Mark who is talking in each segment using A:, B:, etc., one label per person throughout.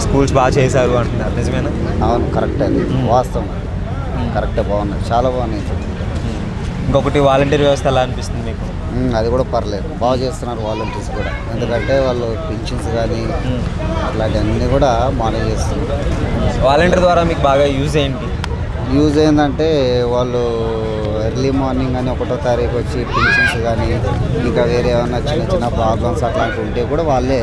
A: Schools బాగా చేశారు అంటున్నారు, నిజమేనా?
B: అవును, కరెక్ట్ అది వాస్తవం. కరెక్టే, బాగున్నాయి, చాలా బాగున్నాయి.
A: ఇంకొకటి వాలంటీర్ వ్యవస్థ ఎలా అనిపిస్తుంది మీకు?
B: అది కూడా పర్లేదు, బాగా చేస్తున్నారు వాలంటీర్స్ కూడా. ఎందుకంటే వాళ్ళు పింఛన్స్ కానీ అట్లాంటివన్నీ కూడా బాగానే చేస్తున్నారు.
A: వాలంటీర్ ద్వారా మీకు బాగా యూజ్ ఏంటి?
B: యూజ్ ఏంటంటే వాళ్ళు ఎర్లీ మార్నింగ్ కానీ 1వ తారీఖు వచ్చి పింఛన్స్ కానీ ఇంకా వేరే ఏమైనా చిన్న చిన్న ప్రాబ్లమ్స్ అట్లాంటివి ఉంటే కూడా వాళ్ళే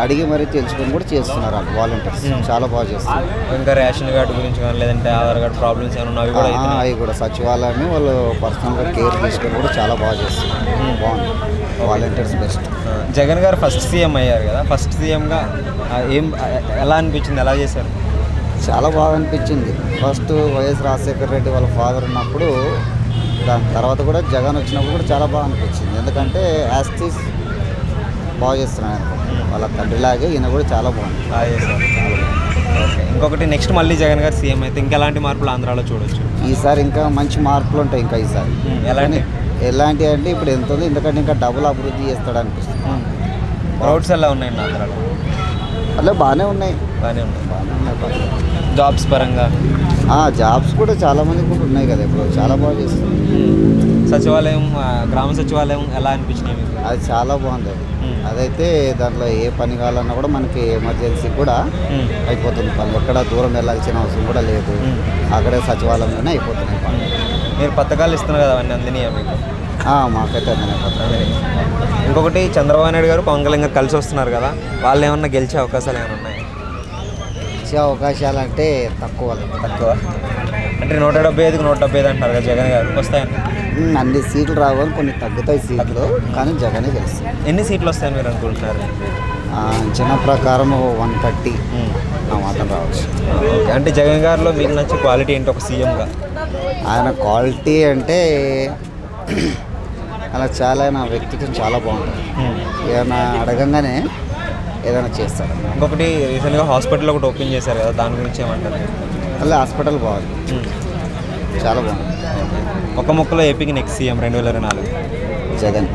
B: అడిగి మరీ తెలుసుకొని కూడా చేస్తున్నారు. వాళ్ళు వాలంటీర్స్ చాలా బాగా చేస్తున్నారు.
A: ఇంకా రేషన్ కార్డు గురించి కానీ లేదంటే ఆధార్ కార్డు ప్రాబ్లమ్స్ ఏమైనా అవి కూడా
B: అవి కూడా సచివాలయాన్ని వాళ్ళు పర్సనల్గా కేర్ తీసుకొని కూడా చాలా బాగా చేస్తున్నారు. బాగుంది, వాలంటీర్స్ బెస్ట్.
A: జగన్ గారు ఫస్ట్ సీఎం అయ్యారు కదా, ఫస్ట్ సీఎంగా ఎలా అనిపించింది, ఎలా చేశారు?
B: చాలా బాగా అనిపించింది. ఫస్ట్ వైఎస్ రాజశేఖర రెడ్డి వాళ్ళ ఫాదర్ ఉన్నప్పుడు, దాని తర్వాత కూడా జగన్ వచ్చినప్పుడు కూడా చాలా బాగా అనిపించింది. ఎందుకంటే యాస్టీస్ బాగా చేస్తున్నాడు వాళ్ళ తండ్రిలాగే, ఈయన కూడా చాలా బాగుంది,
A: బాగా చేశారు. ఓకే, ఇంకొకటి నెక్స్ట్ మళ్ళీ జగన్ గారు సీఎం అయితే ఇంకెలాంటి మార్పులు ఆంధ్రాలో చూడొచ్చు?
B: ఈసారి ఇంకా మంచి మార్పులు ఉంటాయి. ఇంకా ఈసారి ఎలాంటి అంటే ఇప్పుడు ఎంత ఉంది, ఎందుకంటే ఇంకా డబుల్ అభివృద్ధి చేస్తాడు అనిపిస్తుంది.
A: రోడ్స్ ఎలా ఉన్నాయండి ఆంధ్రాలో?
B: అలా బాగానే ఉన్నాయి.
A: జాబ్స్ పరంగా
B: జాబ్స్ కూడా చాలా మందికి కూడా ఉన్నాయి కదా, ఇప్పుడు చాలా బాగా చేస్తుంది.
A: సచివాలయం, గ్రామ సచివాలయం ఎలా అనిపించినాయి మీకు?
B: అది చాలా బాగుంది. అదైతే దాంట్లో ఏ పని కావాలన్నా కూడా మనకి ఎమర్జెన్సీ కూడా అయిపోతుంది పని. ఎక్కడ దూరం వెళ్ళాల్సిన అవసరం కూడా లేదు, అక్కడే సచివాలయంలోనే అయిపోతున్నాయి పని.
A: మీరు పథకాలు ఇస్తున్నారు కదా, అవన్నీ అందినాయా మీకు?
B: మాకైతే అందినాయి.
A: ఇంకొకటి చంద్రబాబు నాయుడు గారు పవన్ కళ్యాణ్ గారు కలిసి వస్తున్నారు కదా, వాళ్ళు ఏమన్నా గెలిచే అవకాశాలు ఏమైనా ఉన్నాయి?
B: గెలిచే అవకాశాలు అంటే తక్కువ
A: అంటే 175కి 175 అంటున్నారు కదా, జగన్ గారు వస్తాయని.
B: అన్ని సీట్లు రావాలి, కొన్ని తగ్గుతాయి సీట్లు, కానీ జగనే గెలుస్తాయి.
A: ఎన్ని సీట్లు వస్తాయని మీరు అనుకుంటున్నారు?
B: అంచనా ప్రకారం 130 మాత్రం రావచ్చు.
A: ఓకే, అంటే జగన్ గారిలో మీకు నచ్చే క్వాలిటీ ఏంటి ఒక సీఎంగా?
B: ఆయన క్వాలిటీ అంటే అలా చాలా, ఆయన వ్యక్తిత్వం చాలా బాగుంటుంది. ఏమైనా అడగంగానే ఏదైనా చేస్తాడు.
A: ఇంకొకటి రీసెంట్గా హాస్పిటల్ ఒకటి ఓపెన్ చేశారు కదా, దాని గురించి ఏమంటారు?
B: అలా హాస్పిటల్ బాగుంది, చాలా బాగుంది.
A: ఒక ముక్కలో ఏపీకి నెక్స్ట్ సీఎం 2024
B: జగన్.